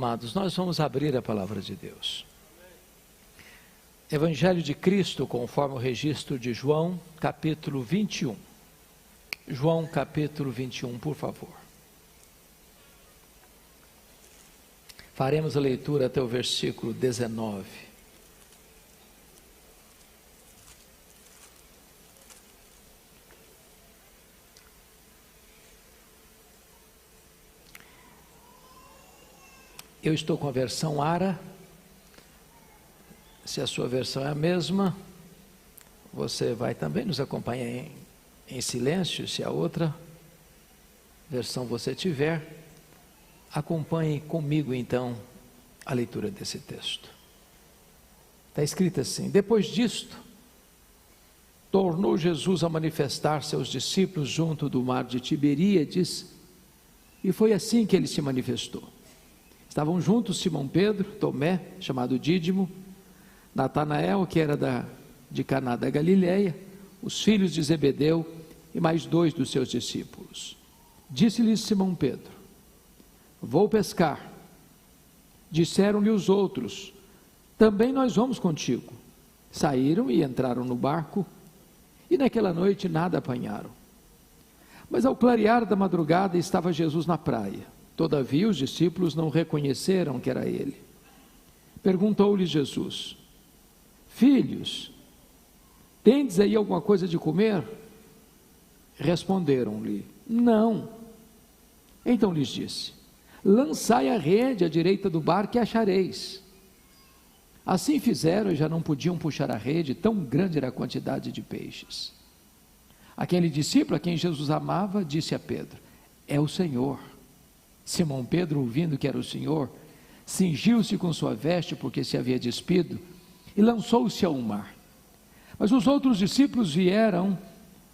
amados, nós vamos abrir a palavra de Deus. Evangelho de Cristo, conforme o registro de João, capítulo 21. João, capítulo 21, por favor. Faremos a leitura até o versículo 19. Eu estou com a versão ARA. Se a sua versão é a mesma, você vai também nos acompanhar em silêncio. Se a outra versão você tiver, acompanhe comigo então a leitura desse texto. Está escrito assim: depois disto, tornou Jesus a manifestar seus discípulos junto do mar de Tiberíades, e foi assim que ele se manifestou. Estavam juntos Simão Pedro, Tomé, chamado Dídimo, Natanael, que era de Caná da Galileia, os filhos de Zebedeu e mais 2 dos seus discípulos. Disse-lhes Simão Pedro: vou pescar. Disseram-lhe os outros: também nós vamos contigo. Saíram e entraram no barco, e naquela noite nada apanharam. Mas ao clarear da madrugada estava Jesus na praia. Todavia os discípulos não reconheceram que era ele. Perguntou-lhes Jesus: filhos, tendes aí alguma coisa de comer? Responderam-lhe: não. Então lhes disse: lançai a rede à direita do barco e achareis. Assim fizeram e já não podiam puxar a rede, tão grande era a quantidade de peixes. Aquele discípulo a quem Jesus amava disse a Pedro: é o Senhor. Simão Pedro, ouvindo que era o Senhor, cingiu-se com sua veste, porque se havia despido, e lançou-se ao mar. Mas os outros discípulos vieram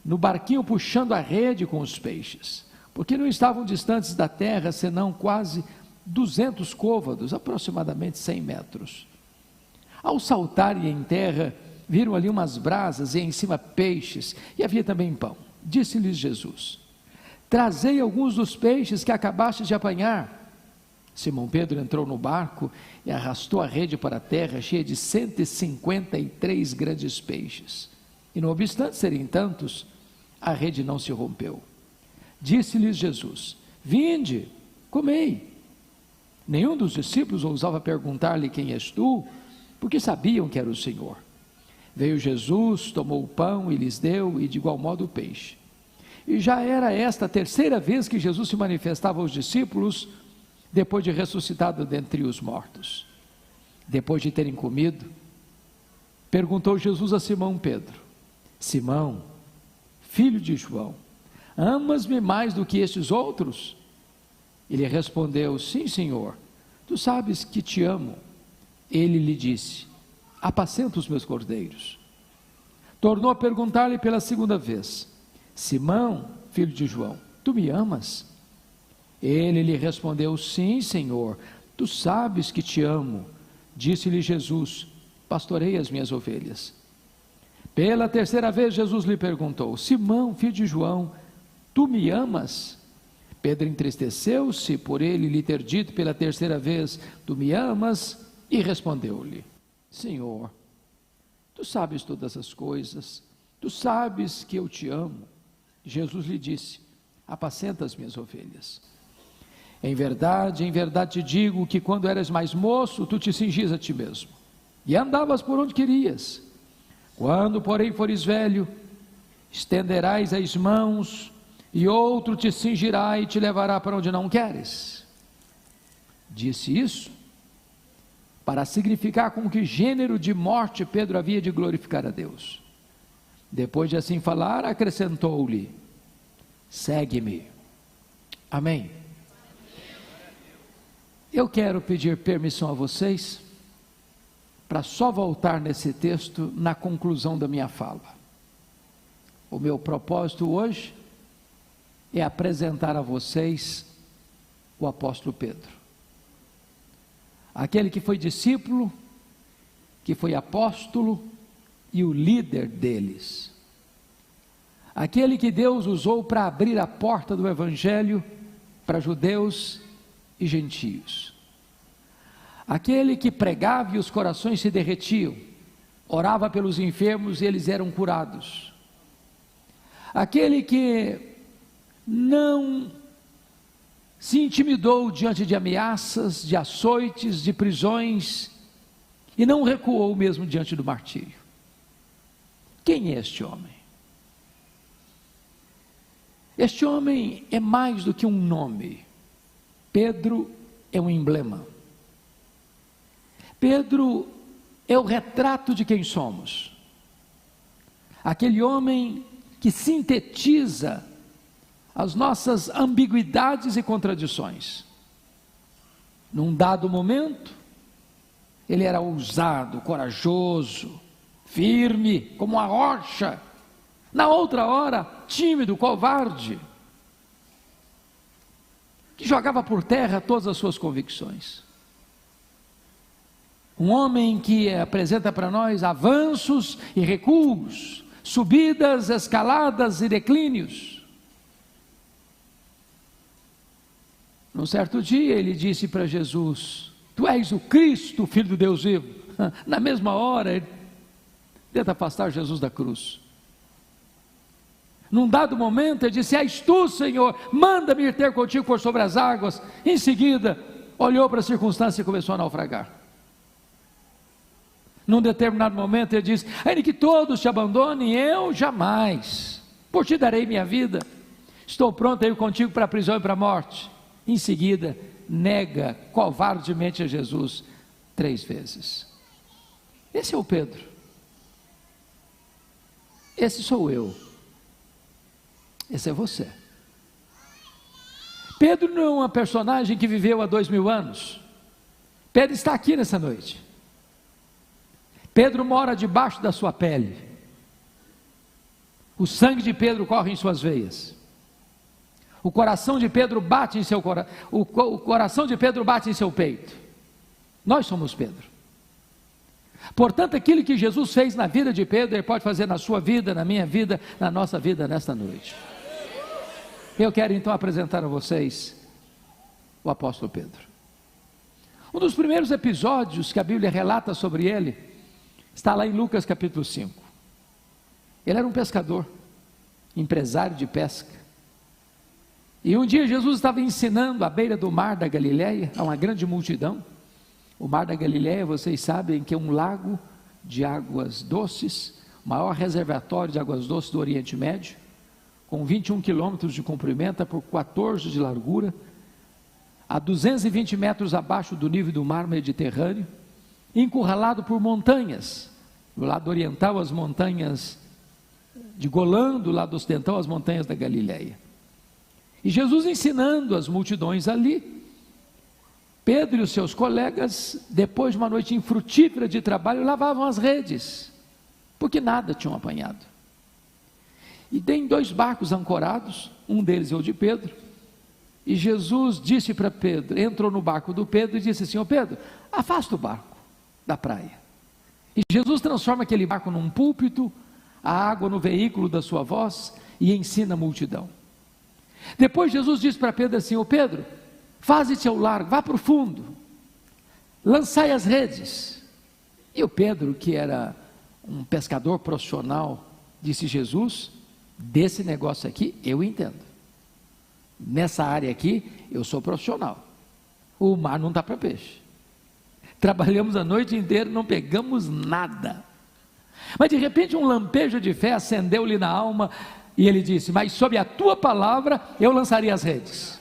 no barquinho puxando a rede com os peixes, porque não estavam distantes da terra, senão quase 200 côvados, aproximadamente 100 metros. Ao saltarem em terra, viram ali umas brasas e em cima peixes, e havia também pão. Disse-lhes Jesus: trazei alguns dos peixes que acabastes de apanhar. Simão Pedro entrou no barco e arrastou a rede para a terra, cheia de 153 grandes peixes. E não obstante serem tantos, a rede não se rompeu. Disse-lhes Jesus: vinde, comei. Nenhum dos discípulos ousava perguntar-lhe: quem és tu? Porque sabiam que era o Senhor. Veio Jesus, tomou o pão e lhes deu, e de igual modo o peixe. E já era esta a terceira vez que Jesus se manifestava aos discípulos, depois de ressuscitado dentre os mortos. Depois de terem comido, perguntou Jesus a Simão Pedro: Simão, filho de João, amas-me mais do que estes outros? Ele respondeu: sim, Senhor, tu sabes que te amo. Ele lhe disse: apacenta os meus cordeiros. Tornou a perguntar-lhe pela segunda vez: Simão, filho de João, tu me amas? Ele lhe respondeu: sim, Senhor, tu sabes que te amo. Disse-lhe Jesus: pastorei as minhas ovelhas. Pela terceira vez Jesus lhe perguntou: Simão, filho de João, tu me amas? Pedro entristeceu-se por ele lhe ter dito pela terceira vez: tu me amas? E respondeu-lhe: Senhor, tu sabes todas as coisas, tu sabes que eu te amo. Jesus lhe disse: apacenta as minhas ovelhas. Em verdade te digo que quando eras mais moço, tu te cingias a ti mesmo, e andavas por onde querias. Quando, porém, fores velho, estenderás as mãos, e outro te cingirá e te levará para onde não queres. Disse isso para significar com que gênero de morte Pedro havia de glorificar a Deus. Depois de assim falar, acrescentou-lhe: segue-me. Amém. Eu quero pedir permissão a vocês para só voltar nesse texto na conclusão da minha fala. O meu propósito hoje é apresentar a vocês o apóstolo Pedro, aquele que foi discípulo, que foi apóstolo e o líder deles, aquele que Deus usou para abrir a porta do evangelho para judeus e gentios. aquele que pregava e os corações se derretiam, orava pelos enfermos e eles eram curados, aquele que não se intimidou diante de ameaças, de açoites, de prisões, e não recuou mesmo diante do martírio. Quem é este homem? Este homem é mais do que um nome. Pedro é um emblema. Pedro é o retrato de quem somos. Aquele homem que sintetiza as nossas ambiguidades e contradições. Num dado momento, ele era ousado, corajoso, firme, como uma rocha. Na outra hora, tímido, covarde, que jogava por terra todas as suas convicções. Um homem que apresenta para nós avanços e recuos, subidas, escaladas e declínios. Num certo dia ele disse para Jesus: Tu és o Cristo, Filho do Deus vivo. Na mesma hora ele tenta afastar Jesus da cruz. Num dado momento ele disse: És tu, Senhor, manda-me ir ter contigo por sobre as águas. Em seguida olhou para a circunstância e começou a naufragar. Num determinado momento ele disse: ainda que todos te abandonem, eu jamais, por ti darei minha vida, estou pronto a ir contigo para a prisão e para a morte. Em seguida nega covardemente a Jesus 3 vezes. Esse é o Pedro. Esse sou eu. Esse é você. Pedro não é uma personagem que viveu há 2000 anos. Pedro está aqui nessa noite. Pedro mora debaixo da sua pele. O sangue de Pedro corre em suas veias. O coração de Pedro bate em seu coração. O coração de Pedro bate em seu peito. Nós somos Pedro. Portanto, aquilo que Jesus fez na vida de Pedro, Ele pode fazer na sua vida, na minha vida, na nossa vida nesta noite. Eu quero então apresentar a vocês o apóstolo Pedro. Um dos primeiros episódios que a Bíblia relata sobre ele está lá em Lucas capítulo 5. Ele era um pescador, empresário de pesca. E um dia Jesus estava ensinando à beira do mar da Galileia a uma grande multidão. O mar da Galileia, vocês sabem que é um lago de águas doces, o maior reservatório de águas doces do Oriente Médio, com 21 quilômetros de comprimento por 14 de largura, a 220 metros abaixo do nível do mar Mediterrâneo, encurralado por montanhas. Do lado oriental, as montanhas de Golã, do lado ocidental, as montanhas da Galileia. E Jesus ensinando as multidões ali, Pedro e os seus colegas, depois de uma noite infrutífera de trabalho, lavavam as redes, porque nada tinham apanhado. E tem 2 barcos ancorados, um deles é o de Pedro, e Jesus disse para Pedro, entrou no barco do Pedro e disse assim: ô Pedro, afasta o barco da praia. E Jesus transforma aquele barco num púlpito, a água no veículo da sua voz, e ensina a multidão. Depois Jesus disse para Pedro assim: ô Pedro, faze-te ao largo, vá para o fundo, lançai as redes. E o Pedro, que era um pescador profissional, disse: Jesus, desse negócio aqui eu entendo, nessa área aqui eu sou profissional, o mar não está para peixe, trabalhamos a noite inteira, não pegamos nada. Mas de repente um lampejo de fé acendeu-lhe na alma, e ele disse: mas sob a tua palavra eu lançaria as redes.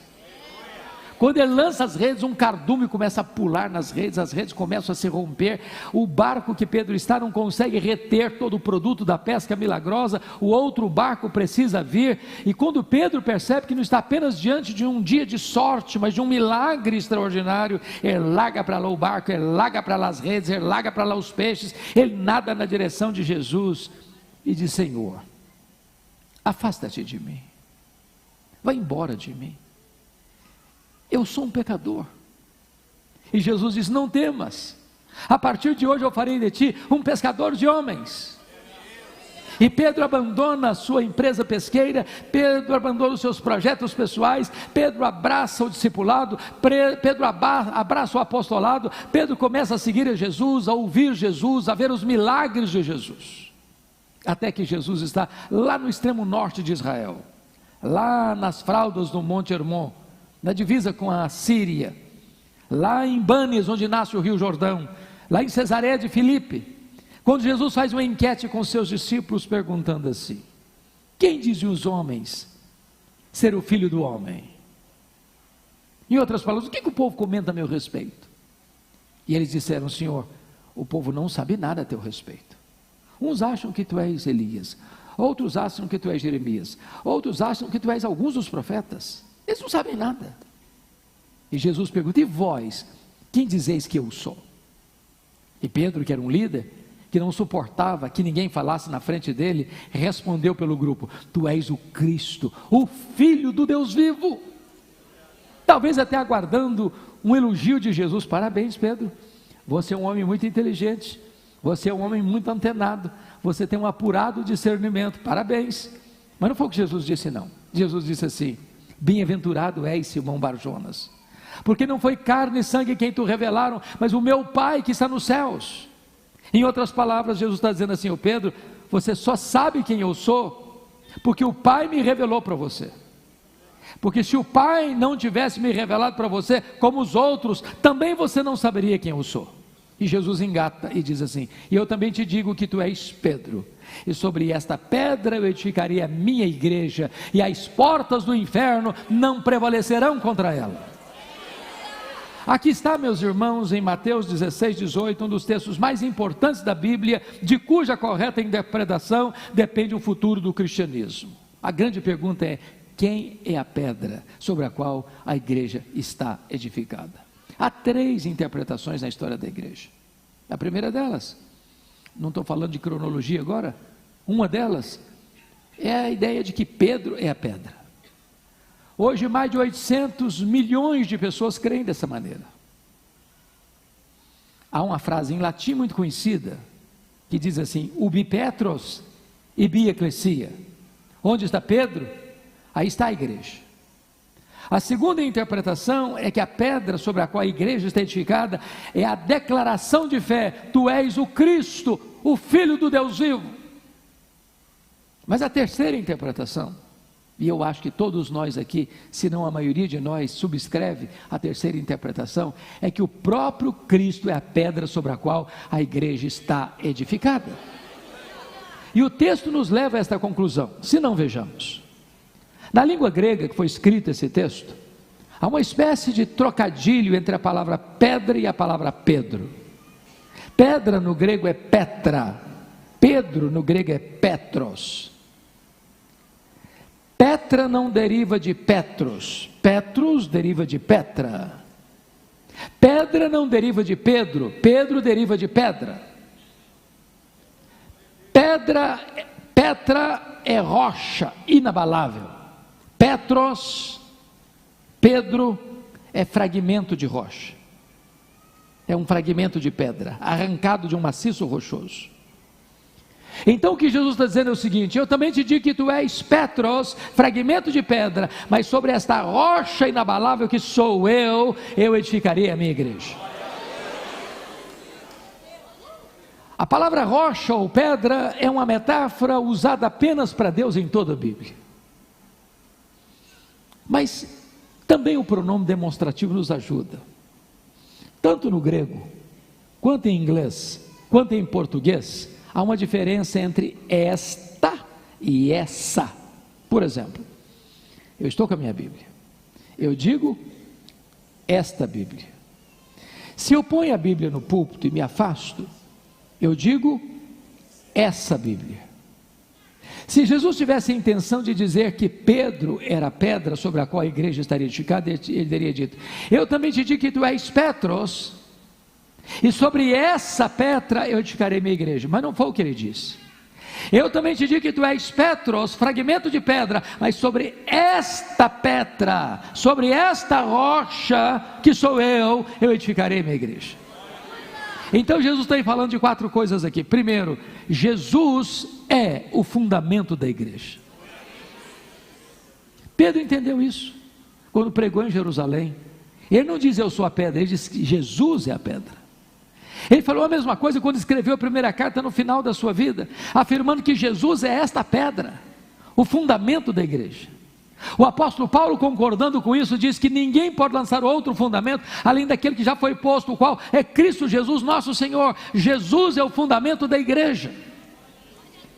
Quando ele lança as redes, um cardume começa a pular nas redes, as redes começam a se romper, o barco que Pedro está não consegue reter todo o produto da pesca milagrosa, o outro barco precisa vir, e quando Pedro percebe que não está apenas diante de um dia de sorte, mas de um milagre extraordinário, ele larga para lá o barco, ele larga para lá as redes, ele larga para lá os peixes, ele nada na direção de Jesus, e diz: Senhor, afasta-te de mim, vai embora de mim, eu sou um pecador. E Jesus diz: não temas, a partir de hoje eu farei de ti um pescador de homens. E Pedro abandona a sua empresa pesqueira, Pedro abandona os seus projetos pessoais, Pedro abraça o discipulado, Pedro abraça o apostolado, Pedro começa a seguir a Jesus, a ouvir Jesus, a ver os milagres de Jesus. Até que Jesus está lá no extremo norte de Israel, lá nas fraldas do Monte Hermon, na divisa com a Síria, lá em Banes, onde nasce o Rio Jordão, lá em Cesareia de Filipe, quando Jesus faz uma enquete com seus discípulos, perguntando assim: quem dizem os homens ser o Filho do Homem? Em outras palavras, o que o povo comenta a meu respeito? E eles disseram: Senhor, o povo não sabe nada a teu respeito. Uns acham que tu és Elias, outros acham que tu és Jeremias, outros acham que tu és alguns dos profetas. Eles não sabem nada. E Jesus pergunta: e vós, quem dizeis que eu sou? E Pedro, que era um líder, que não suportava que ninguém falasse na frente dele, respondeu pelo grupo: tu és o Cristo, o Filho do Deus vivo. Talvez até aguardando um elogio de Jesus: parabéns, Pedro, você é um homem muito inteligente, você é um homem muito antenado, você tem um apurado discernimento, parabéns. Mas não foi o que Jesus disse, não. Jesus disse assim: bem-aventurado és, Simão Barjonas, porque não foi carne e sangue quem tu revelaram, mas o meu Pai que está nos céus. Em outras palavras, Jesus está dizendo assim: ô Pedro, você só sabe quem eu sou porque o Pai me revelou para você. Porque se o Pai não tivesse me revelado para você, como os outros, também você não saberia quem eu sou. E Jesus engata e diz assim: e eu também te digo que tu és Pedro, e sobre esta pedra eu edificarei a minha igreja, e as portas do inferno não prevalecerão contra ela. Aqui está, meus irmãos, em Mateus 16, 18, um dos textos mais importantes da Bíblia, de cuja correta interpretação depende o futuro do cristianismo. A grande pergunta é: quem é a pedra sobre a qual a igreja está edificada? Há 3 interpretações na história da igreja. A primeira delas, não estou falando de cronologia agora, uma delas é a ideia de que Pedro é a pedra. Hoje mais de 800 milhões de pessoas creem dessa maneira. Há uma frase em latim muito conhecida, que diz assim: ubi Petros ibi ecclesia. Onde está Pedro? Aí está a igreja. A segunda interpretação é que a pedra sobre a qual a igreja está edificada é a declaração de fé: tu és o Cristo, o Filho do Deus vivo. Mas a terceira interpretação, e eu acho que todos nós aqui, se não a maioria de nós, subscreve a terceira interpretação, é que o próprio Cristo é a pedra sobre a qual a igreja está edificada. E o texto nos leva a esta conclusão, se não vejamos. Na língua grega que foi escrito esse texto, há uma espécie de trocadilho entre a palavra pedra e a palavra Pedro. Pedra no grego é Petra, Pedro no grego é Petros. Petra não deriva de Petros, Petros deriva de Petra. Pedra não deriva de Pedro, Pedro deriva de pedra. Petra é rocha inabalável. Petros, Pedro, é fragmento de rocha. É um fragmento de pedra, arrancado de um maciço rochoso. Então o que Jesus está dizendo é o seguinte: eu também te digo que tu és Petros, fragmento de pedra, mas sobre esta rocha inabalável que sou eu edificarei a minha igreja. A palavra rocha ou pedra é uma metáfora usada apenas para Deus em toda a Bíblia. Mas também o pronome demonstrativo nos ajuda. Tanto no grego, quanto em inglês, quanto em português, há uma diferença entre esta e essa. Por exemplo, eu estou com a minha Bíblia, eu digo esta Bíblia. Se eu ponho a Bíblia no púlpito e me afasto, eu digo essa Bíblia. Se Jesus tivesse a intenção de dizer que Pedro era a pedra sobre a qual a igreja estaria edificada, ele teria dito: eu também te digo que tu és Petros, e sobre essa pedra eu edificarei minha igreja. Mas não foi o que ele disse. Eu também te digo que tu és Petros, fragmento de pedra, mas sobre esta pedra, sobre esta rocha que sou eu edificarei minha igreja. Então Jesus está falando de 4 coisas aqui. Primeiro, Jesus é o fundamento da igreja. Pedro entendeu isso quando pregou em Jerusalém. Ele não diz eu sou a pedra, ele diz que Jesus é a pedra. Ele falou a mesma coisa quando escreveu a primeira carta no final da sua vida, afirmando que Jesus é esta pedra, o fundamento da igreja. O apóstolo Paulo, concordando com isso, diz que ninguém pode lançar outro fundamento além daquele que já foi posto, o qual é Cristo Jesus nosso Senhor. Jesus é o fundamento da igreja.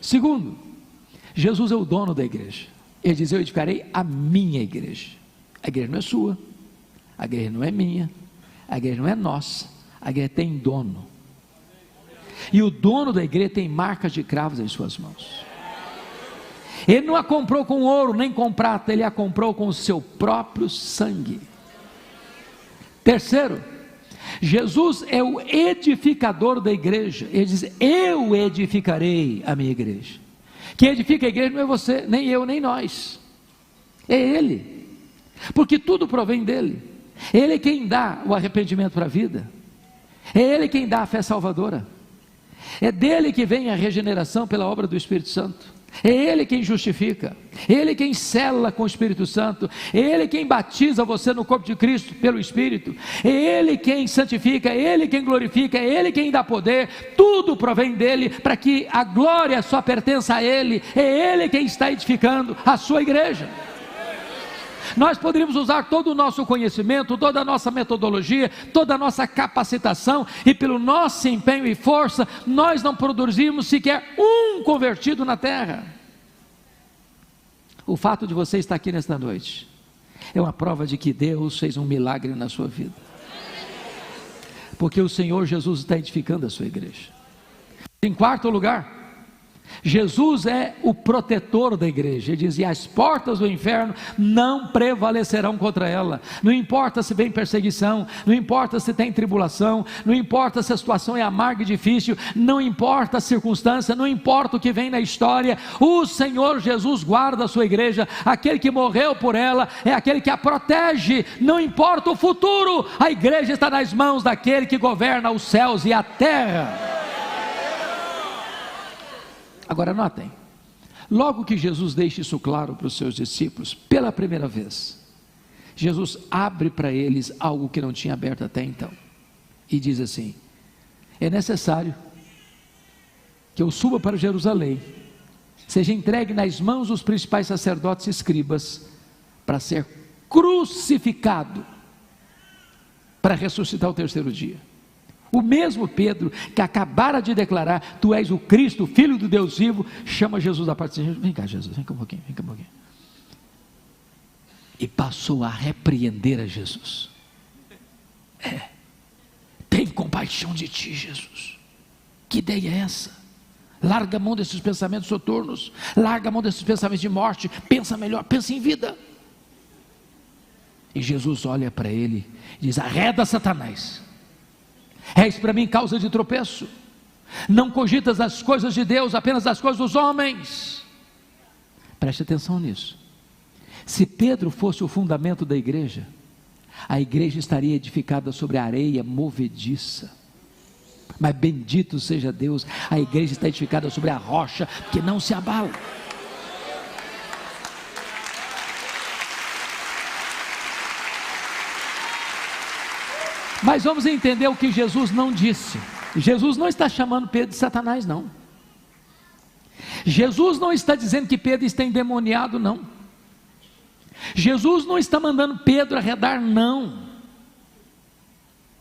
Segundo, Jesus é o dono da igreja. Ele diz: eu edificarei a minha igreja. A igreja não é sua, a igreja não é minha, a igreja não é nossa, a igreja tem dono, e o dono da igreja tem marcas de cravos em suas mãos. Ele não a comprou com ouro nem com prata, ele a comprou com o seu próprio sangue. Terceiro, Jesus é o edificador da igreja. Ele diz: eu edificarei a minha igreja. Quem edifica a igreja não é você, nem eu, nem nós, é Ele, porque tudo provém dEle. Ele é quem dá o arrependimento para a vida, é Ele quem dá a fé salvadora, é dele que vem a regeneração pela obra do Espírito Santo. É Ele quem justifica, Ele quem sela com o Espírito Santo, é Ele quem batiza você no corpo de Cristo pelo Espírito, é Ele quem santifica, é Ele quem glorifica, é Ele quem dá poder. Tudo provém dEle, para que a glória só pertença a Ele. É Ele quem está edificando a sua igreja. Nós poderíamos usar todo o nosso conhecimento, toda a nossa metodologia, toda a nossa capacitação, e pelo nosso empenho e força, nós não produzimos sequer um convertido na terra. O fato de você estar aqui nesta noite é uma prova de que Deus fez um milagre na sua vida, porque o Senhor Jesus está edificando a sua igreja. Em quarto lugar, Jesus é o protetor da igreja. Ele diz: e as portas do inferno não prevalecerão contra ela. Não importa se vem perseguição, não importa se tem tribulação, não importa se a situação é amarga e difícil, não importa a circunstância, não importa o que vem na história, o Senhor Jesus guarda a sua igreja. Aquele que morreu por ela é aquele que a protege. Não importa o futuro, a igreja está nas mãos daquele que governa os céus e a terra. Agora notem, logo que Jesus deixa isso claro para os seus discípulos, pela primeira vez, Jesus abre para eles algo que não tinha aberto até então, e diz assim: é necessário que eu suba para Jerusalém, seja entregue nas mãos dos principais sacerdotes e escribas, para ser crucificado, para ressuscitar ao terceiro dia. O mesmo Pedro que acabara de declarar: tu és o Cristo, o Filho do Deus vivo, chama Jesus da parte. Vem cá, Jesus, vem cá um pouquinho, vem cá um pouquinho. E passou a repreender a Jesus. Tem compaixão de ti, Jesus. Que ideia é essa? Larga a mão desses pensamentos soturnos, larga a mão desses pensamentos de morte, pensa melhor, pensa em vida. E Jesus olha para ele e diz: arreda, Satanás, és para mim causa de tropeço, não cogitas as coisas de Deus, apenas as coisas dos homens. Preste atenção nisso. Se Pedro fosse o fundamento da igreja, a igreja estaria edificada sobre a areia movediça, mas bendito seja Deus, a igreja está edificada sobre a rocha que não se abala. Mas vamos entender o que Jesus não disse. Jesus não está chamando Pedro de Satanás, não. Jesus não está dizendo que Pedro está endemoniado, não. Jesus não está mandando Pedro arredar, não.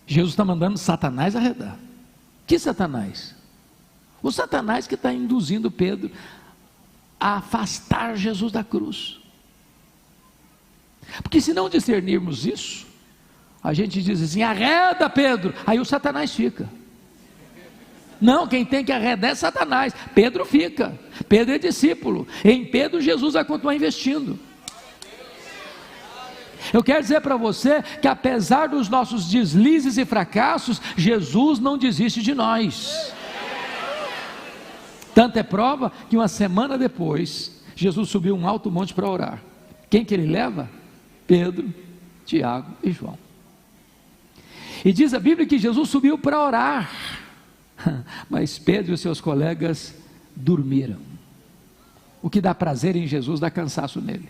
Jesus está mandando Satanás arredar. Que Satanás? O Satanás que está induzindo Pedro a afastar Jesus da cruz. Porque se não discernirmos isso, a gente diz assim: arreda, Pedro, aí o Satanás fica. Não, quem tem que arredar é Satanás. Pedro fica, Pedro é discípulo, em Pedro Jesus vai continuar investindo. Eu quero dizer para você que apesar dos nossos deslizes e fracassos, Jesus não desiste de nós. Tanto é prova que uma semana depois, Jesus subiu um alto monte para orar. Quem que ele leva? Pedro, Tiago e João. E diz a Bíblia que Jesus subiu para orar. Mas Pedro e seus colegas dormiram. O que dá prazer em Jesus dá cansaço nele.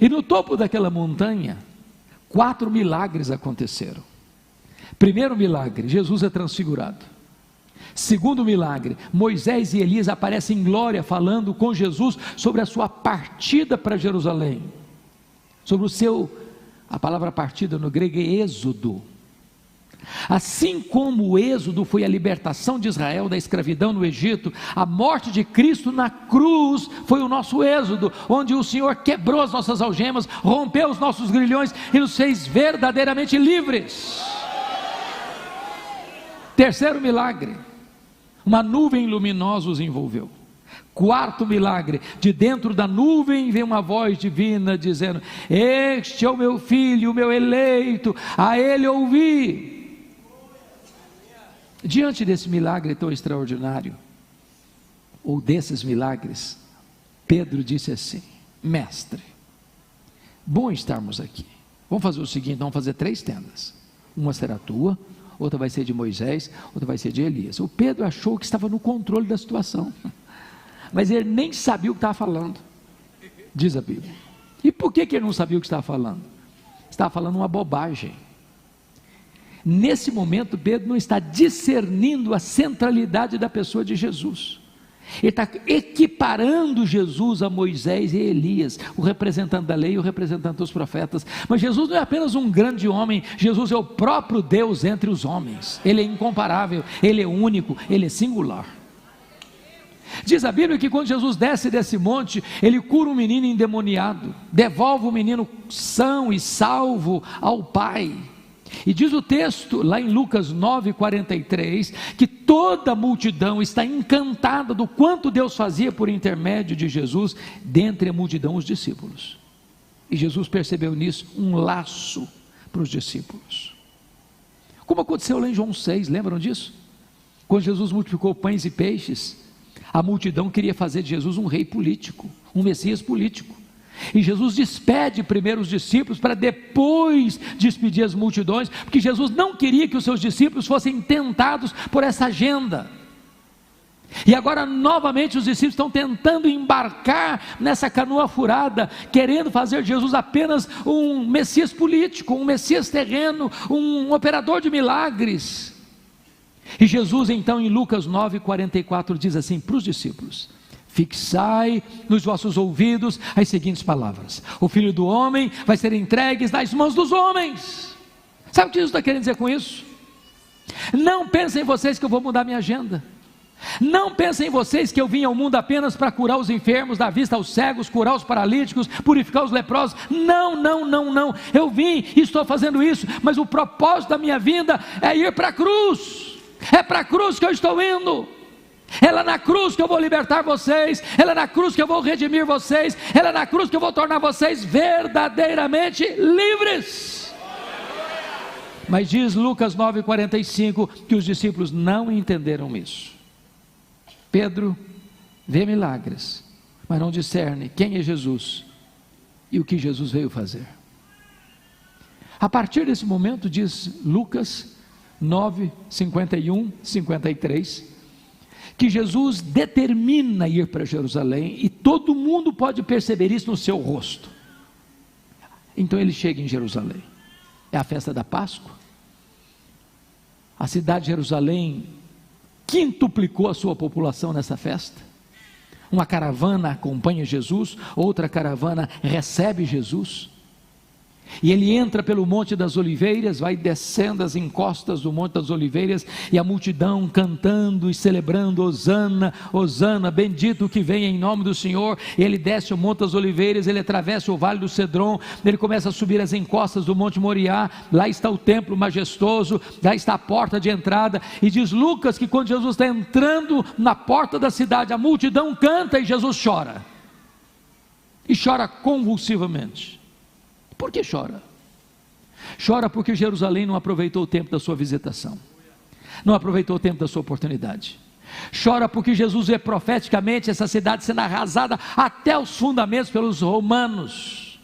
E no topo daquela montanha, 4 milagres aconteceram. Primeiro milagre, Jesus é transfigurado. Segundo milagre, Moisés e Elias aparecem em glória falando com Jesus sobre a sua partida para Jerusalém. Sobre a palavra partida no grego é êxodo. Assim como o êxodo foi a libertação de Israel da escravidão no Egito, a morte de Cristo na cruz foi o nosso êxodo, onde o Senhor quebrou as nossas algemas, rompeu os nossos grilhões e nos fez verdadeiramente livres. Terceiro milagre, uma nuvem luminosa os envolveu. Quarto milagre, de dentro da nuvem vem uma voz divina dizendo: este é o meu filho, o meu eleito, a ele ouvi. Diante desse milagre tão extraordinário, ou desses milagres, Pedro disse assim: mestre, bom estarmos aqui. Vamos fazer o seguinte, vamos fazer 3 tendas. Uma será tua, outra vai ser de Moisés, outra vai ser de Elias. O Pedro achou que estava no controle da situação, mas ele nem sabia o que estava falando, diz a Bíblia. E por que ele não sabia o que estava falando? Estava falando uma bobagem. Nesse momento Pedro não está discernindo a centralidade da pessoa de Jesus. Ele está equiparando Jesus a Moisés e Elias, o representante da lei e o representante dos profetas. Mas Jesus não é apenas um grande homem, Jesus é o próprio Deus entre os homens. Ele é incomparável, Ele é único, Ele é singular. Diz a Bíblia que quando Jesus desce desse monte, Ele cura um menino endemoniado, devolve o menino são e salvo ao Pai. E diz o texto, lá em Lucas 9:43, que toda a multidão está encantada do quanto Deus fazia por intermédio de Jesus, dentre a multidão os discípulos. E Jesus percebeu nisso um laço para os discípulos. Como aconteceu lá em João 6, lembram disso? Quando Jesus multiplicou pães e peixes, a multidão queria fazer de Jesus um rei político, um Messias político. E Jesus despede primeiro os discípulos para depois despedir as multidões, porque Jesus não queria que os seus discípulos fossem tentados por essa agenda. E agora novamente os discípulos estão tentando embarcar nessa canoa furada, querendo fazer de Jesus apenas um Messias político, um Messias terreno, um operador de milagres. E Jesus então em Lucas 9:44 diz assim para os discípulos: fixai nos vossos ouvidos as seguintes palavras: o Filho do Homem vai ser entregue nas mãos dos homens. Sabe o que Jesus está querendo dizer com isso? Não pensem vocês que eu vou mudar minha agenda. Não pensem vocês que eu vim ao mundo apenas para curar os enfermos, dar vista aos cegos, curar os paralíticos, purificar os leprosos. Não, não, não, não. Eu vim e estou fazendo isso, mas o propósito da minha vinda é ir para a cruz. É para a cruz que eu estou indo. É lá na cruz que eu vou libertar vocês, é lá na cruz que eu vou redimir vocês, é lá na cruz que eu vou tornar vocês verdadeiramente livres. Mas diz Lucas 9:45 que os discípulos não entenderam isso. Pedro vê milagres, mas não discerne quem é Jesus e o que Jesus veio fazer. A partir desse momento, diz Lucas 9:51, 53, que Jesus determina ir para Jerusalém, e todo mundo pode perceber isso no seu rosto. Então ele chega em Jerusalém, é a festa da Páscoa. A cidade de Jerusalém quintuplicou a sua população nessa festa. Uma caravana acompanha Jesus, outra caravana recebe Jesus. E ele entra pelo Monte das Oliveiras, vai descendo as encostas do Monte das Oliveiras, e a multidão cantando e celebrando: Hosana, Hosana, bendito o que vem em nome do Senhor. Ele desce o Monte das Oliveiras, ele atravessa o Vale do Cedron, ele começa a subir as encostas do Monte Moriá. Lá está o templo majestoso, lá está a porta de entrada, e diz Lucas que quando Jesus está entrando na porta da cidade, a multidão canta e Jesus chora, e chora convulsivamente. Por que chora? Chora porque Jerusalém não aproveitou o tempo da sua visitação, não aproveitou o tempo da sua oportunidade. Chora porque Jesus vê profeticamente essa cidade sendo arrasada até os fundamentos pelos romanos.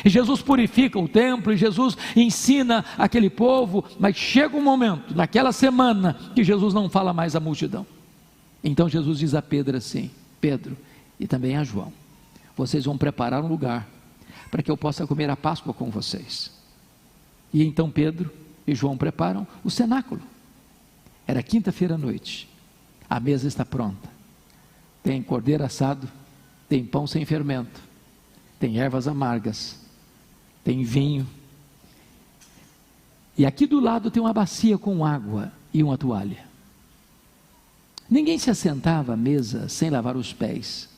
E Jesus purifica o templo, e Jesus ensina aquele povo, mas chega um momento, naquela semana, que Jesus não fala mais à multidão. Então Jesus diz a Pedro assim: Pedro, e também a João, vocês vão preparar um lugar, para que eu possa comer a Páscoa com vocês. E então Pedro e João preparam o cenáculo. Era quinta-feira à noite, a mesa está pronta, tem cordeiro assado, tem pão sem fermento, tem ervas amargas, tem vinho, e aqui do lado tem uma bacia com água e uma toalha. Ninguém se assentava à mesa sem lavar os pés.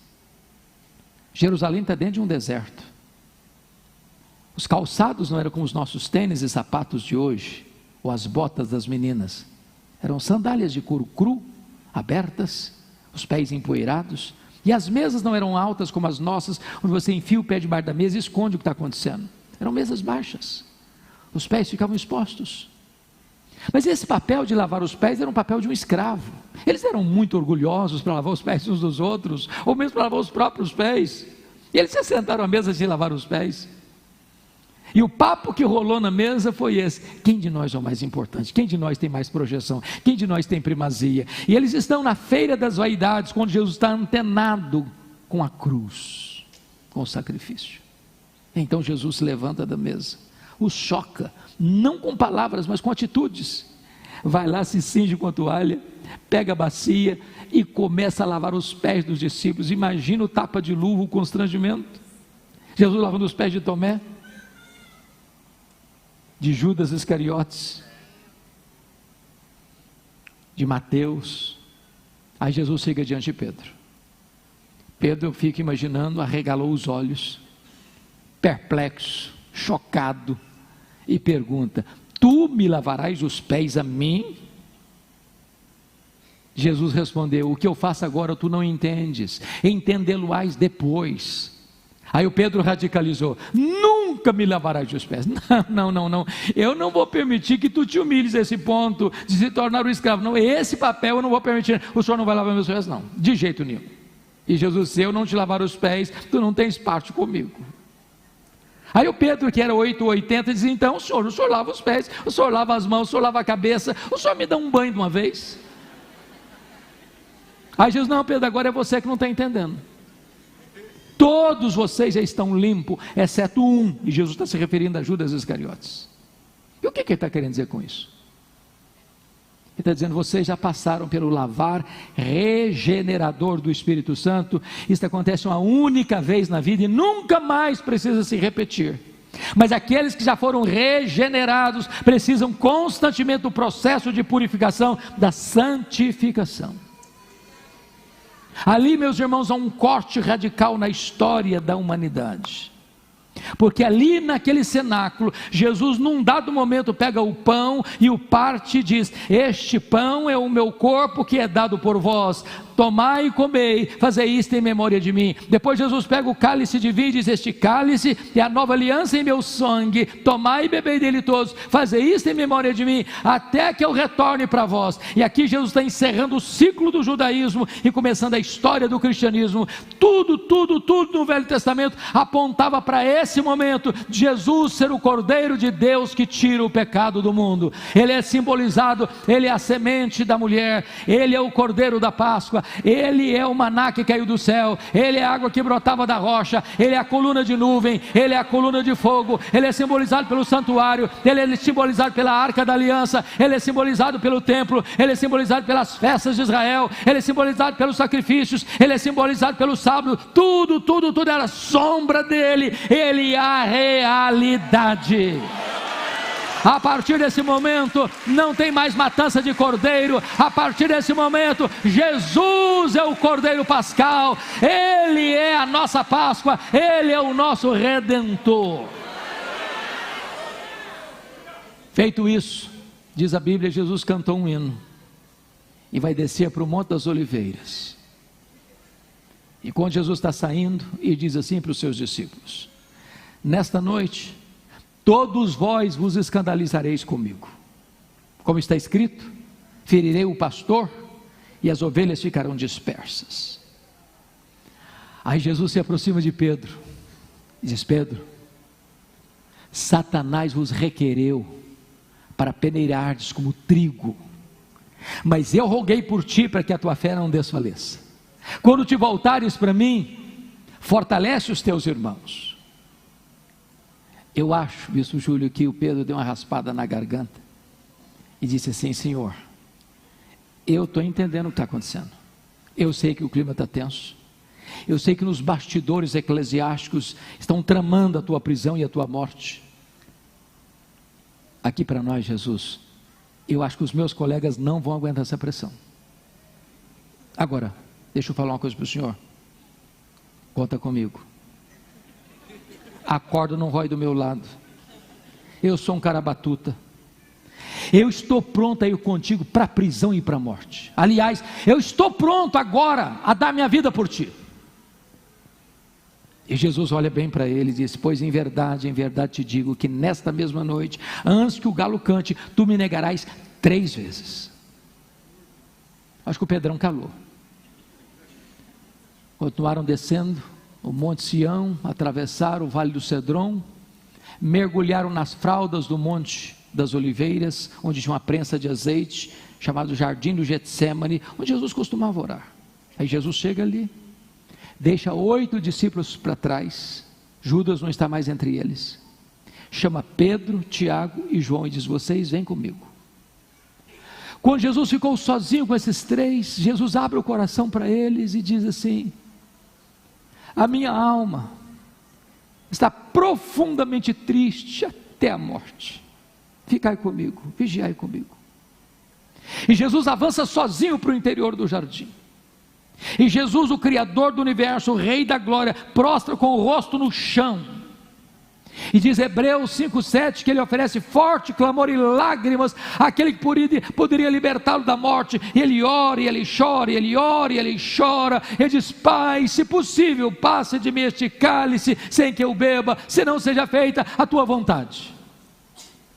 Jerusalém está dentro de um deserto. Os calçados não eram como os nossos tênis e sapatos de hoje, ou as botas das meninas. Eram sandálias de couro cru, abertas, os pés empoeirados, e as mesas não eram altas como as nossas, onde você enfia o pé debaixo da mesa e esconde o que está acontecendo. Eram mesas baixas, os pés ficavam expostos. Mas esse papel de lavar os pés era um papel de um escravo. Eles eram muito orgulhosos para lavar os pés uns dos outros, ou mesmo para lavar os próprios pés, e eles se sentaram à mesa sem lavar os pés. E o papo que rolou na mesa foi esse: quem de nós é o mais importante? Quem de nós tem mais projeção? Quem de nós tem primazia? E eles estão na feira das vaidades, quando Jesus está antenado com a cruz, com o sacrifício. Então Jesus se levanta da mesa, os choca, não com palavras, mas com atitudes. Vai lá, se cinge com a toalha, pega a bacia e começa a lavar os pés dos discípulos. Imagina o tapa de luva, o constrangimento. Jesus lavando os pés de Tomé, de Judas Iscariotes, de Mateus. Aí Jesus chega diante de Pedro. Pedro, eu fico imaginando, arregalou os olhos, perplexo, chocado, e pergunta: tu me lavarás os pés a mim? Jesus respondeu: o que eu faço agora tu não entendes, entendê-lo-ás depois. Aí o Pedro radicalizou: nunca me lavarás os pés. Não, eu não vou permitir que tu te humilhes a esse ponto de se tornar um escravo. Não, esse papel eu não vou permitir. O senhor não vai lavar meus pés? Não, de jeito nenhum. E Jesus: se eu não te lavar os pés, tu não tens parte comigo. Aí o Pedro, que era 880, diz: então o senhor lava os pés, o senhor lava as mãos, o senhor lava a cabeça, o senhor me dá um banho de uma vez. Aí Jesus: não, Pedro, agora é você que não está entendendo. Todos vocês já estão limpos, exceto um. E Jesus está se referindo a Judas Iscariotes. E o que ele está querendo dizer com isso? Ele está dizendo: vocês já passaram pelo lavar regenerador do Espírito Santo. Isso acontece uma única vez na vida e nunca mais precisa se repetir. Mas aqueles que já foram regenerados precisam constantemente do processo de purificação, da santificação. Ali, meus irmãos, há um corte radical na história da humanidade. Porque ali naquele cenáculo, Jesus num dado momento pega o pão e o parte e diz: este pão é o meu corpo que é dado por vós, tomai e comei, fazei isto em memória de mim. Depois Jesus pega o cálice de vinho e diz: este cálice é a nova aliança em meu sangue, tomai e bebei dele todos, fazei isto em memória de mim, até que eu retorne para vós. E aqui Jesus está encerrando o ciclo do judaísmo e começando a história do cristianismo. Tudo no Velho Testamento apontava para esse momento de Jesus ser o Cordeiro de Deus que tira o pecado do mundo. Ele é simbolizado, ele é a semente da mulher, ele é o Cordeiro da Páscoa, ele é o maná que caiu do céu, ele é a água que brotava da rocha, ele é a coluna de nuvem, ele é a coluna de fogo, ele é simbolizado pelo santuário, ele é simbolizado pela arca da aliança, ele é simbolizado pelo templo, ele é simbolizado pelas festas de Israel, ele é simbolizado pelos sacrifícios, ele é simbolizado pelo sábado. Tudo era sombra dele, ele é a realidade. A partir desse momento não tem mais matança de cordeiro. A partir desse momento Jesus é o Cordeiro Pascal, ele é a nossa Páscoa, ele é o nosso Redentor. Feito isso, diz a Bíblia, Jesus cantou um hino e vai descer para o Monte das Oliveiras. E quando Jesus está saindo, ele diz assim para os seus discípulos: nesta noite todos vós vos escandalizareis comigo, como está escrito: ferirei o pastor e as ovelhas ficarão dispersas. Aí Jesus se aproxima de Pedro e diz: Pedro, Satanás vos requereu para peneirardes como trigo, mas eu roguei por ti para que a tua fé não desfaleça. Quando te voltares para mim, fortalece os teus irmãos. Eu acho, bispo Júlio, que o Pedro deu uma raspada na garganta e disse assim: Senhor, eu estou entendendo o que está acontecendo, eu sei que o clima está tenso, eu sei que nos bastidores eclesiásticos estão tramando a tua prisão e a tua morte. Aqui para nós, Jesus, eu acho que os meus colegas não vão aguentar essa pressão. Agora, deixa eu falar uma coisa para o senhor, conta comigo, a corda não rói do meu lado, eu sou um cara batuta, eu estou pronto a ir contigo para a prisão e para a morte. Aliás, eu estou pronto agora a dar minha vida por ti. E Jesus olha bem para ele e diz: pois em verdade te digo que nesta mesma noite, antes que o galo cante, tu me negarás 3 vezes. Acho que o Pedrão calou. Continuaram descendo o Monte Sião, atravessaram o Vale do Cedron, mergulharam nas fraldas do Monte das Oliveiras, onde tinha uma prensa de azeite, chamado Jardim do Getsêmani, onde Jesus costumava orar. Aí Jesus chega ali, deixa 8 discípulos para trás, Judas não está mais entre eles, chama Pedro, Tiago e João e diz: vocês vêm comigo. Quando Jesus ficou sozinho com esses 3, Jesus abre o coração para eles e diz assim: a minha alma está profundamente triste até a morte, ficai comigo, vigiai comigo. E Jesus avança sozinho para o interior do jardim. E Jesus, o Criador do universo, o Rei da glória, prostra com o rosto no chão, e diz Hebreus 5,7 que ele oferece forte clamor e lágrimas àquele que poderia libertá-lo da morte. E ele ora e ele chora, e ele ora e ele chora. Ele diz: Pai, se possível, passe de mim este cálice sem que eu beba, senão seja feita a tua vontade.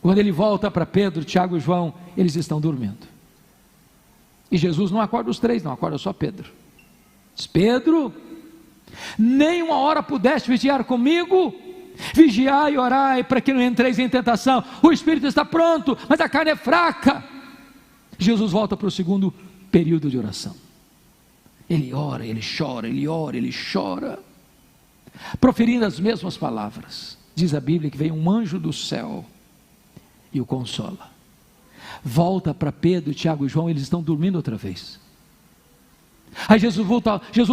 Quando ele volta para Pedro, Tiago e João, eles estão dormindo. E Jesus não acorda os 3, não, acorda só Pedro. Diz: Pedro, nem uma hora pudeste vigiar comigo? Vigiai e orai para que não entreis em tentação. O espírito está pronto, mas a carne é fraca. Jesus volta para o segundo período de oração. Ele ora, ele chora, ele ora, ele chora, proferindo as mesmas palavras. Diz a Bíblia que veio um anjo do céu e o consola. Volta para Pedro, Tiago e João, eles estão dormindo outra vez. Aí Jesus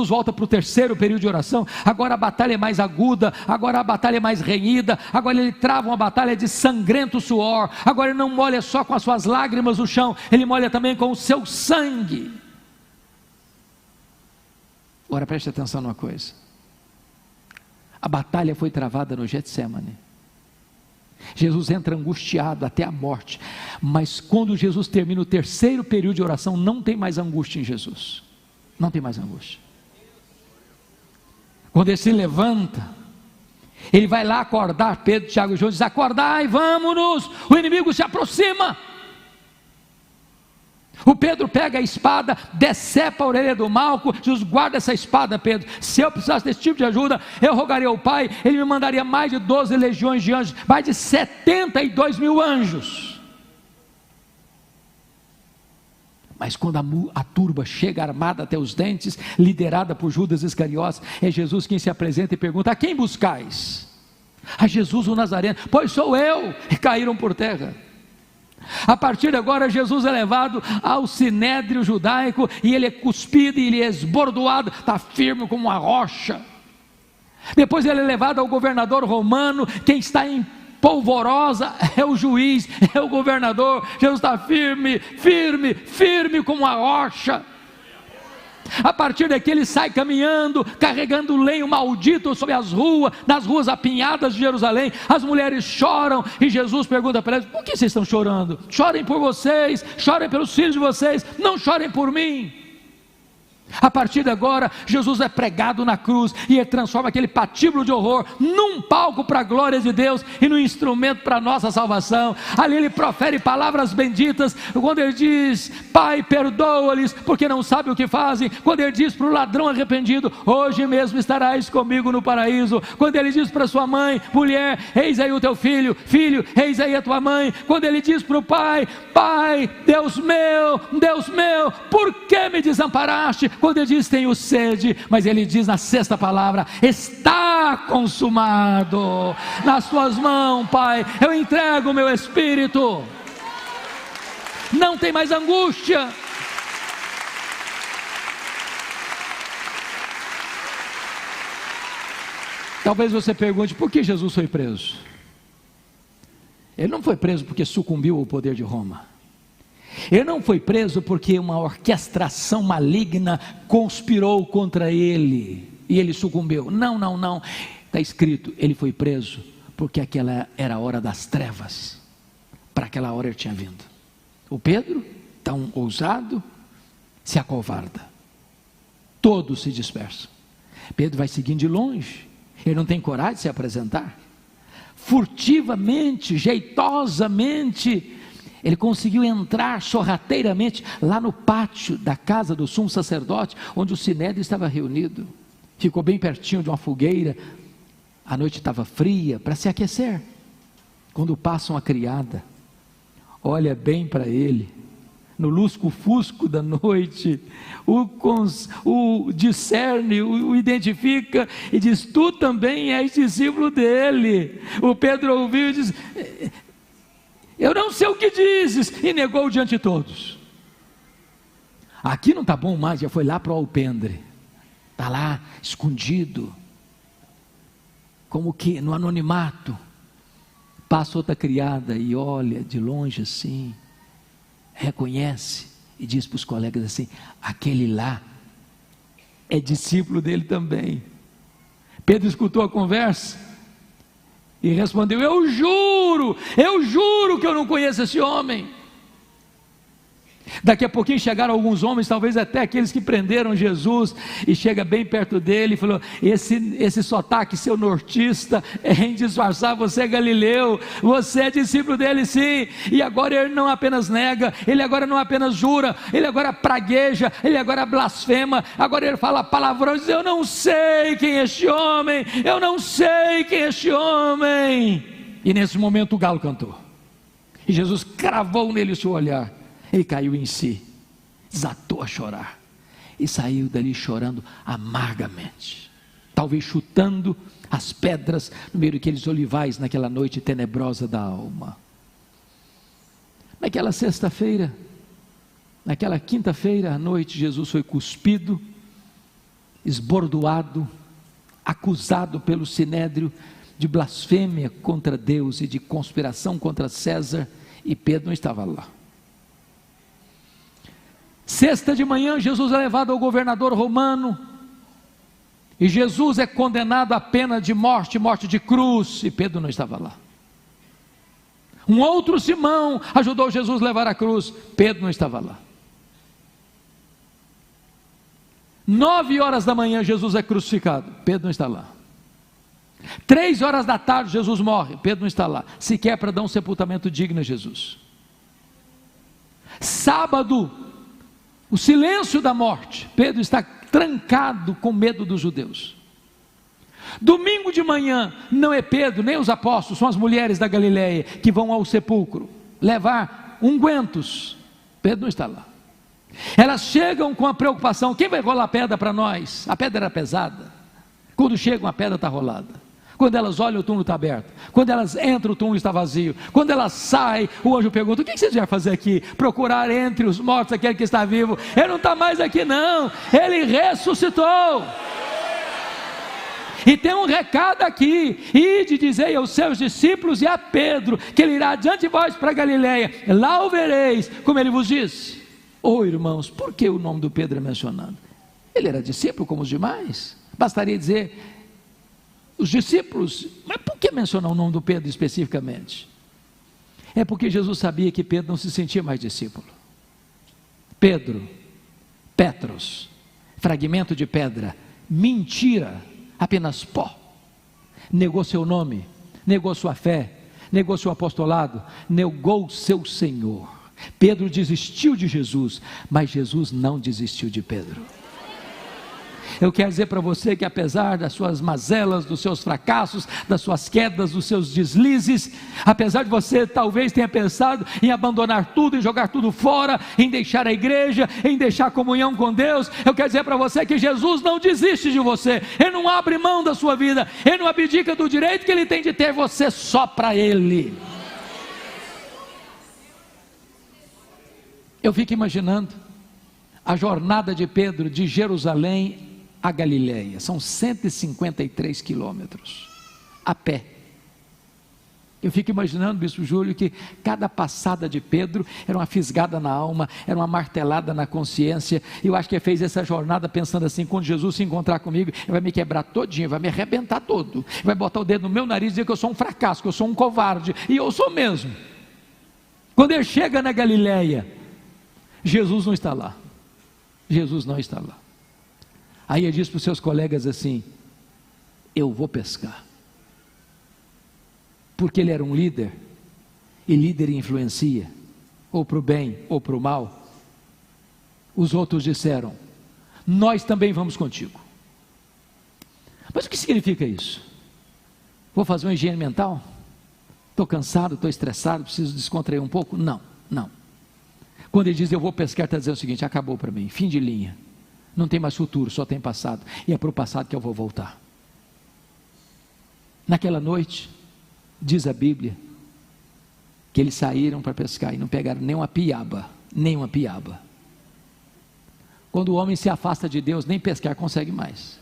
volta para o terceiro período de oração. Agora a batalha é mais aguda, agora a batalha é mais renhida, agora ele trava uma batalha de sangrento suor. Agora ele não molha só com as suas lágrimas o chão, ele molha também com o seu sangue. Agora preste atenção numa coisa: a batalha foi travada no Getsêmani. Jesus entra angustiado até a morte, mas quando Jesus termina o terceiro período de oração, não tem mais angústia em Jesus, não tem mais angústia. Quando ele se levanta, ele vai lá acordar Pedro, Tiago e João, diz: acordai, vamos-nos, o inimigo se aproxima. O Pedro pega a espada, decepa a orelha do Malco. Jesus: guarda essa espada, Pedro, se eu precisasse desse tipo de ajuda, eu rogaria ao Pai, ele me mandaria mais de 12 legiões de anjos, mais de 72 mil anjos. Mas quando a turba chega armada até os dentes, liderada por Judas Iscariotes, é Jesus quem se apresenta e pergunta: a quem buscais? A Jesus o Nazareno. Pois sou eu. E caíram por terra. A partir de agora, Jesus é levado ao sinédrio judaico, e ele é cuspido e ele é esbordoado, está firme como uma rocha. Depois ele é levado ao governador romano. Quem está em polvorosa é o juiz, é o governador. Jesus está firme, firme, firme como uma rocha. A partir daqui ele sai caminhando, carregando lenho maldito sobre as ruas, nas ruas apinhadas de Jerusalém. As mulheres choram e Jesus pergunta para elas: por que vocês estão chorando? Chorem por vocês, chorem pelos filhos de vocês, não chorem por mim. A partir de agora, Jesus é pregado na cruz e ele transforma aquele patíbulo de horror num palco para a glória de Deus e num instrumento para a nossa salvação. Ali ele profere palavras benditas, quando ele diz: Pai, perdoa-lhes, porque não sabem o que fazem. Quando ele diz para o ladrão arrependido: hoje mesmo estarás comigo no paraíso. Quando ele diz para sua mãe: mulher, eis aí o teu filho, filho, eis aí a tua mãe. Quando ele diz para o pai: Pai, Deus meu, por que me desamparaste? Quando ele diz: tenho sede, mas ele diz na sexta palavra: está consumado. Nas tuas mãos, Pai, eu entrego o meu espírito. Não tem mais angústia. Talvez você pergunte: por que Jesus foi preso? Ele não foi preso porque sucumbiu ao poder de Roma. Ele não foi preso porque uma orquestração maligna conspirou contra ele e ele sucumbiu. Não. Está escrito: ele foi preso porque aquela era a hora das trevas. Para aquela hora ele tinha vindo. O Pedro, tão ousado, se acovarda. Todos se dispersam. Pedro vai seguindo de longe. Ele não tem coragem de se apresentar. Furtivamente, jeitosamente, ele conseguiu entrar sorrateiramente lá no pátio da casa do sumo sacerdote, onde o sinédrio estava reunido. Ficou bem pertinho de uma fogueira. A noite estava fria, para se aquecer. Quando passa uma criada, olha bem para ele, no lusco-fusco da noite, o discerne, o identifica e diz: tu também és discípulo dele. O Pedro ouviu e diz: eu não sei o que dizes, e negou diante de todos. Aqui não está bom mais, já foi lá para o alpendre, está lá escondido, como que no anonimato. Passa outra criada e olha de longe assim, reconhece e diz para os colegas assim: aquele lá é discípulo dele também. Pedro escutou a conversa e respondeu: eu juro que eu não conheço esse homem. Daqui a pouquinho chegaram alguns homens, talvez até aqueles que prenderam Jesus, e chega bem perto dele e falou: esse sotaque seu nortista é em disfarçar, você é galileu, você é discípulo dele sim. E agora ele não apenas nega, ele agora não apenas jura, ele agora pragueja, ele agora blasfema, agora ele fala palavrões, diz: eu não sei quem é este homem, eu não sei quem é este homem. E nesse momento o galo cantou, e Jesus cravou nele o seu olhar. Ele caiu em si, desatou a chorar e saiu dali chorando amargamente, talvez chutando as pedras no meio daqueles olivais naquela noite tenebrosa da alma. Naquela sexta-feira, naquela quinta-feira à noite, Jesus foi cuspido, esbordoado, acusado pelo sinédrio de blasfêmia contra Deus e de conspiração contra César, e Pedro não estava lá. Sexta de manhã, Jesus é levado ao governador romano, e Jesus é condenado à pena de morte, morte de cruz, e Pedro não estava lá. Um outro Simão ajudou Jesus a levar a cruz, Pedro não estava lá. 9h da manhã, Jesus é crucificado, Pedro não está lá. 3h da tarde, Jesus morre, Pedro não está lá, sequer para dar um sepultamento digno a Jesus. Sábado, o silêncio da morte, Pedro está trancado com medo dos judeus. Domingo de manhã, não é Pedro nem os apóstolos, são as mulheres da Galileia que vão ao sepulcro levar ungüentos, Pedro não está lá. Elas chegam com a preocupação: quem vai rolar pedra para nós? A pedra era pesada. Quando chegam, a pedra está rolada. Quando elas olham, o túmulo está aberto. Quando elas entram, o túmulo está vazio. Quando elas saem, o anjo pergunta: o que vocês vieram fazer aqui? Procurar entre os mortos aquele que está vivo. Ele não está mais aqui não, ele ressuscitou. E tem um recado aqui: ide dizei aos seus discípulos e a Pedro que ele irá diante de vós para Galileia, lá o vereis, como ele vos disse. Irmãos, por que o nome do Pedro é mencionado? Ele era discípulo como os demais, bastaria dizer os discípulos. Mas por que mencionar o nome do Pedro especificamente? É porque Jesus sabia que Pedro não se sentia mais discípulo. Pedro, Petros, fragmento de pedra, mentira, apenas pó. Negou seu nome, negou sua fé, negou seu apostolado, negou seu Senhor. Pedro desistiu de Jesus, mas Jesus não desistiu de Pedro. Eu quero dizer para você que apesar das suas mazelas, dos seus fracassos, das suas quedas, dos seus deslizes, apesar de você talvez tenha pensado em abandonar tudo, em jogar tudo fora, em deixar a igreja, em deixar a comunhão com Deus, eu quero dizer para você que Jesus não desiste de você, Ele não abre mão da sua vida, Ele não abdica do direito que Ele tem de ter você só para Ele. Eu fico imaginando a jornada de Pedro de Jerusalém a Galileia, são 153 quilômetros, a pé. Eu fico imaginando, Bispo Júlio, que cada passada de Pedro era uma fisgada na alma, era uma martelada na consciência. Eu acho que ele fez essa jornada pensando assim: quando Jesus se encontrar comigo, ele vai me quebrar todinho, vai me arrebentar todo, vai botar o dedo no meu nariz e dizer que eu sou um fracasso, que eu sou um covarde, e eu sou mesmo. Quando ele chega na Galileia, Jesus não está lá, Jesus não está lá. Aí ele diz para os seus colegas assim: eu vou pescar. Porque ele era um líder, e líder influencia, ou para o bem ou para o mal. Os outros disseram: nós também vamos contigo. Mas o que significa isso? Vou fazer uma higiene mental? Estou cansado, estou estressado, preciso descontrair um pouco? Não, não. Quando ele diz eu vou pescar, está dizendo o seguinte: acabou para mim, fim de linha. Não tem mais futuro, só tem passado, e é para o passado que eu vou voltar. Naquela noite, diz a Bíblia, que eles saíram para pescar e não pegaram nem uma piaba, nem uma piaba. Quando o homem se afasta de Deus, nem pescar consegue mais.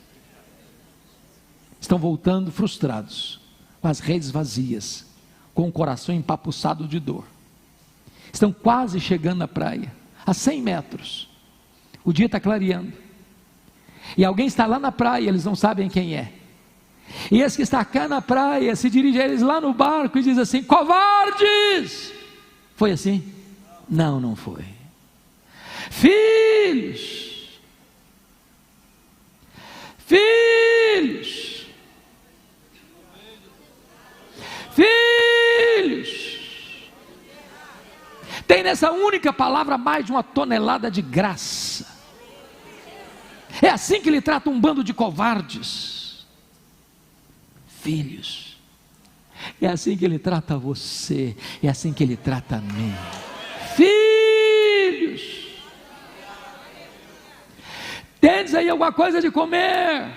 Estão voltando frustrados, com as redes vazias, com o coração empapuçado de dor. Estão quase chegando na praia, a 100 metros, o dia está clareando, e alguém está lá na praia, eles não sabem quem é, e esse que está cá na praia, se dirige a eles lá no barco e diz assim: covardes! Foi assim? Não, não foi. Filhos, filhos, filhos. Tem nessa única palavra mais de 1 tonelada de graça. É assim que ele trata um bando de covardes. Filhos. É assim que ele trata você, é assim que ele trata a mim. Filhos. Tendes aí alguma coisa de comer?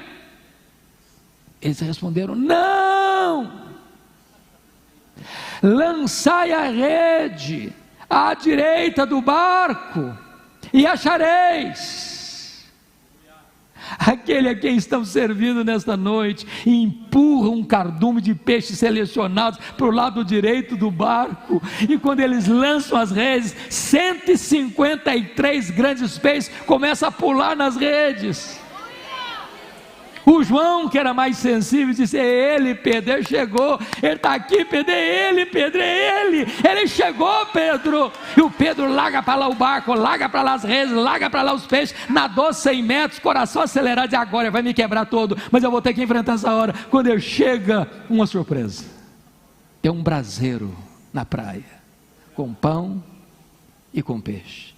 Eles responderam: não. Lançai a rede à direita do barco e achareis. Aquele a quem estão servindo nesta noite e empurra um cardume de peixes selecionados para o lado direito do barco, e quando eles lançam as redes, 153 grandes peixes começam a pular nas redes. O João, que era mais sensível, disse: é ele, Pedro, ele chegou, ele está aqui, Pedro, é ele, Pedro, é ele chegou, Pedro. E o Pedro larga para lá o barco, larga para lá as redes, larga para lá os peixes, nadou 100 metros, coração acelerado, e agora vai me quebrar todo, mas eu vou ter que enfrentar essa hora. Quando ele chega, uma surpresa, tem um braseiro na praia, com pão e com peixe.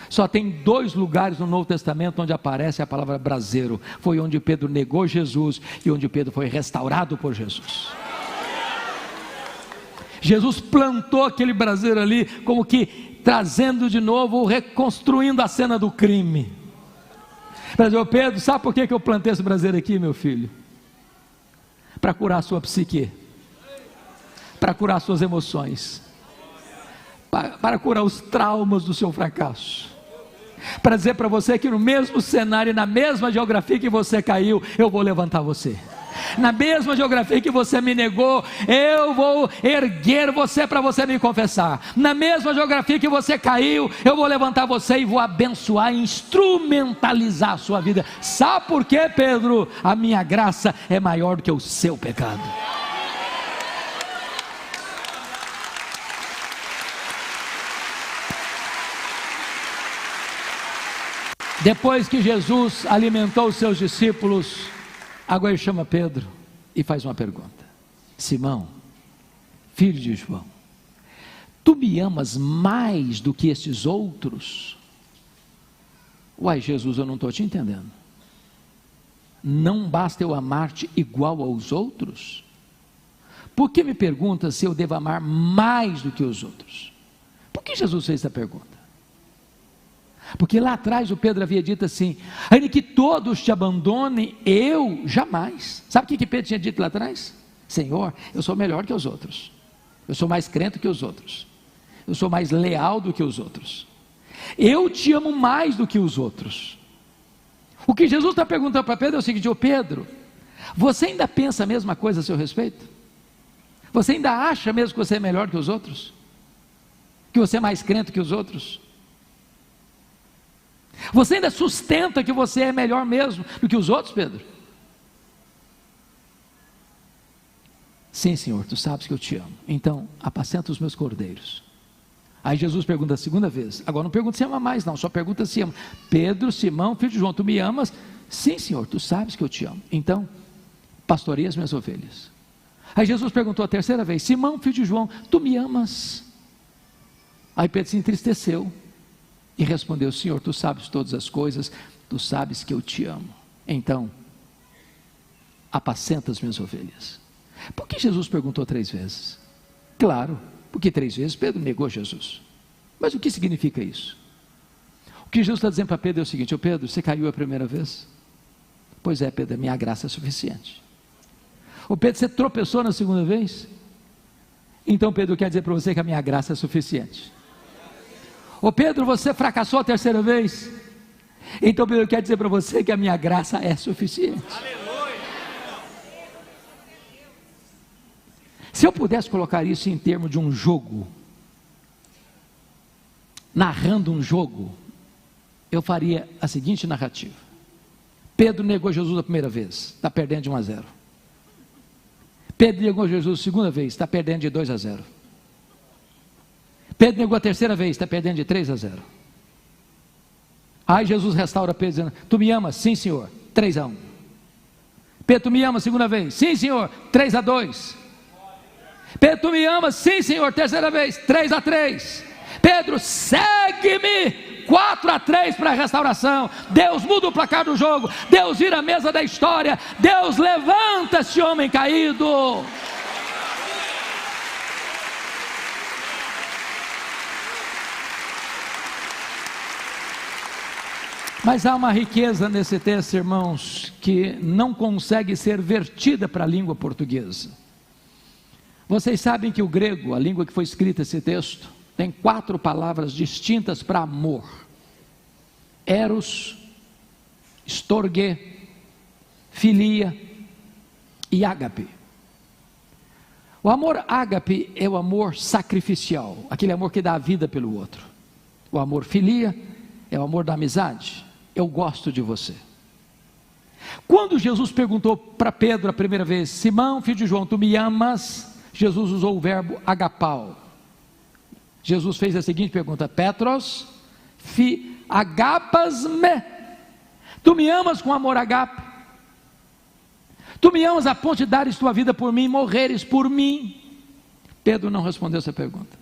Só tem 2 lugares no Novo Testamento onde aparece a palavra braseiro. Foi onde Pedro negou Jesus e onde Pedro foi restaurado por Jesus. Jesus plantou aquele braseiro ali, como que trazendo de novo, reconstruindo a cena do crime. Pedro, sabe por que eu plantei esse braseiro aqui, meu filho? Para curar a sua psique, para curar suas emoções, para curar os traumas do seu fracasso, para dizer para você que no mesmo cenário, na mesma geografia que você caiu, eu vou levantar você. Na mesma geografia que você me negou, eu vou erguer você para você me confessar. Na mesma geografia que você caiu, eu vou levantar você e vou abençoar e instrumentalizar a sua vida. Sabe por quê, Pedro? A minha graça é maior do que o seu pecado. Depois que Jesus alimentou os seus discípulos, agora ele chama Pedro e faz uma pergunta: Simão, filho de João, tu me amas mais do que estes outros? Uai, Jesus, eu não estou te entendendo. Não basta eu amar-te igual aos outros? Por que me pergunta se eu devo amar mais do que os outros? Por que Jesus fez essa pergunta? Porque lá atrás o Pedro havia dito assim: ainda que todos te abandonem, eu jamais. Sabe o que Pedro tinha dito lá atrás? Senhor, eu sou melhor que os outros, eu sou mais crente que os outros, eu sou mais leal do que os outros, eu te amo mais do que os outros. O que Jesus está perguntando para Pedro é o seguinte: ô Pedro, você ainda pensa a mesma coisa a seu respeito? Você ainda acha mesmo que você é melhor que os outros? Que você é mais crente que os outros? Você ainda sustenta que você é melhor mesmo do que os outros, Pedro? Sim, Senhor, tu sabes que eu te amo, então apacenta os meus cordeiros. Aí Jesus pergunta a segunda vez, agora não pergunta se ama mais não, só pergunta se ama. Pedro, Simão, filho de João, tu me amas? Sim, Senhor, tu sabes que eu te amo, então pastoreia as minhas ovelhas. Aí Jesus perguntou a terceira vez: Simão, filho de João, tu me amas? Aí Pedro se entristeceu e respondeu: Senhor, tu sabes todas as coisas, tu sabes que eu te amo, então apacenta as minhas ovelhas. Por que Jesus perguntou 3 vezes? Claro, porque 3 vezes Pedro negou Jesus. Mas o que significa isso? O que Jesus está dizendo para Pedro é o seguinte: ô Pedro, você caiu a primeira vez? Pois é, Pedro, a minha graça é suficiente. Ô Pedro, você tropeçou na segunda vez? Então Pedro quer dizer para você que a minha graça é suficiente. Ô Pedro, você fracassou a terceira vez? Então Pedro quer dizer para você que a minha graça é suficiente. Se eu pudesse colocar isso em termos de um jogo, narrando um jogo, eu faria a seguinte narrativa: Pedro negou Jesus a primeira vez, está perdendo de 1-0. Pedro negou Jesus a segunda vez, está perdendo de 2-0. Pedro negou a terceira vez, está perdendo de 3-0. Aí Jesus restaura Pedro dizendo: tu me amas? Sim, Senhor. 3-1. Pedro, tu me amas segunda vez? Sim, Senhor. 3-2. Pedro, tu me amas? Sim, Senhor. Terceira vez, 3-3. Pedro, segue-me. 4-3 para a restauração. Deus muda o placar do jogo, Deus vira a mesa da história, Deus levanta esse homem caído. Mas há uma riqueza nesse texto, irmãos, que não consegue ser vertida para a língua portuguesa. Vocês sabem que o grego, a língua que foi escrita esse texto, tem 4 palavras distintas para amor: eros, storge, filia e ágape. O amor ágape é o amor sacrificial, aquele amor que dá a vida pelo outro. O amor filia é o amor da amizade: eu gosto de você. Quando Jesus perguntou para Pedro a primeira vez: Simão, filho de João, tu me amas? Jesus usou o verbo agapau. Jesus fez a seguinte pergunta: Petros, agapas-me? Tu me amas com amor agape? Tu me amas a ponto de dares tua vida por mim, morreres por mim? Pedro não respondeu essa pergunta.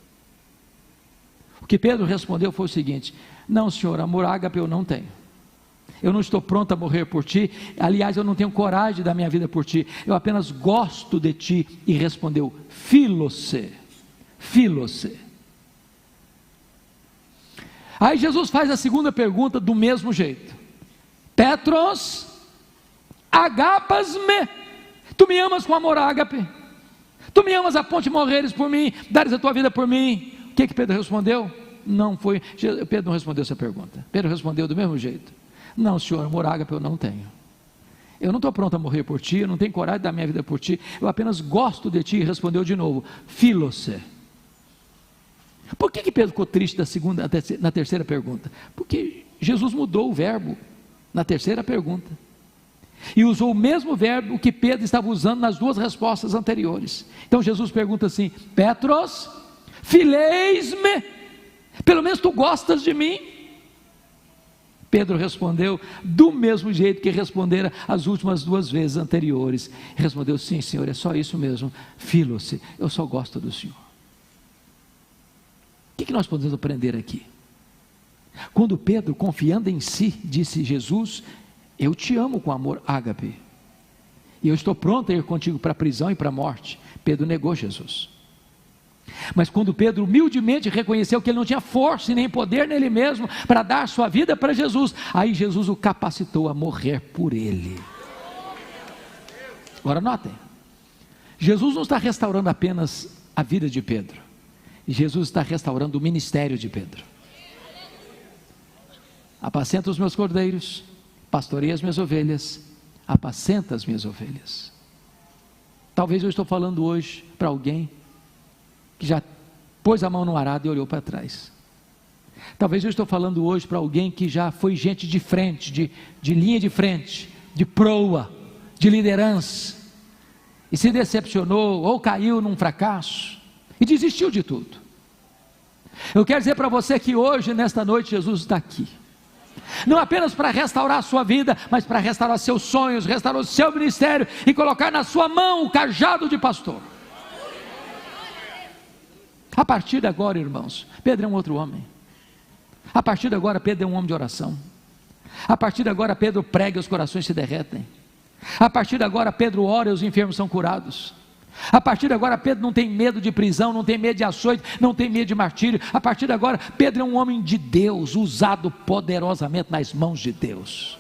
O que Pedro respondeu foi o seguinte: não, Senhor, amor ágape eu não tenho. Eu não estou pronto a morrer por ti. Aliás, eu não tenho coragem de dar minha vida por ti. Eu apenas gosto de ti. E respondeu: filose, filose. Aí Jesus faz a segunda pergunta do mesmo jeito: Petros, agapas-me? Tu me amas com amor ágape? Tu me amas a ponto de morreres por mim, dares a tua vida por mim? O que Pedro respondeu? Não foi, Pedro não respondeu essa pergunta. Pedro respondeu do mesmo jeito: não, Senhor, amor ágape eu não tenho. Eu não estou pronto a morrer por ti, eu não tenho coragem de dar minha vida por ti, eu apenas gosto de ti. E respondeu de novo: filose. Por que Pedro ficou triste na terceira pergunta? Porque Jesus mudou o verbo na terceira pergunta e usou o mesmo verbo que Pedro estava usando nas 2 respostas anteriores. Então Jesus pergunta assim: Petros, fileis-me? Pelo menos tu gostas de mim? Pedro respondeu do mesmo jeito que respondera as últimas 2 vezes anteriores. Respondeu: sim, Senhor, é só isso mesmo. Filo-se, eu só gosto do Senhor. O que nós podemos aprender aqui? Quando Pedro, confiando em si, disse: Jesus, eu te amo com amor ágape, e eu estou pronto a ir contigo para a prisão e para a morte. Pedro negou Jesus. Mas quando Pedro humildemente reconheceu que ele não tinha força e nem poder nele mesmo para dar sua vida para Jesus, aí Jesus o capacitou a morrer por ele. Agora notem, Jesus não está restaurando apenas a vida de Pedro, Jesus está restaurando o ministério de Pedro. Apacenta os meus cordeiros, pastoreia as minhas ovelhas, apacenta as minhas ovelhas. Talvez eu estou falando hoje para alguém que já pôs a mão no arado e olhou para trás. Talvez eu estou falando hoje para alguém que já foi gente de frente, de linha de frente, de proa, de liderança, e se decepcionou ou caiu num fracasso e desistiu de tudo. Eu quero dizer para você que hoje, nesta noite, Jesus está aqui, não apenas para restaurar a sua vida, mas para restaurar seus sonhos, restaurar o seu ministério e colocar na sua mão o cajado de pastor. A partir de agora, irmãos, Pedro é um outro homem. A partir de agora, Pedro é um homem de oração. A partir de agora, Pedro prega e os corações se derretem. A partir de agora, Pedro ora e os enfermos são curados. A partir de agora, Pedro não tem medo de prisão, não tem medo de açoite, não tem medo de martírio. A partir de agora, Pedro é um homem de Deus, usado poderosamente nas mãos de Deus.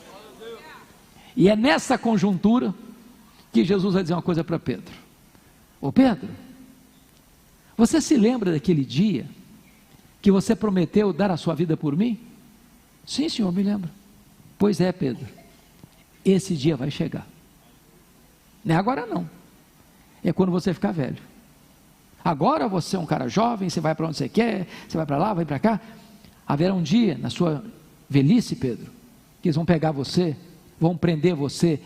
E é nessa conjuntura que Jesus vai dizer uma coisa para Pedro: ô Pedro, você se lembra daquele dia que você prometeu dar a sua vida por mim? Sim, Senhor, me lembro. Pois é, Pedro, esse dia vai chegar. Não é agora não, é quando você ficar velho. Agora você é um cara jovem, você vai para onde você quer, você vai para lá, vai para cá. Haverá um dia na sua velhice, Pedro, que eles vão pegar você, vão prender você,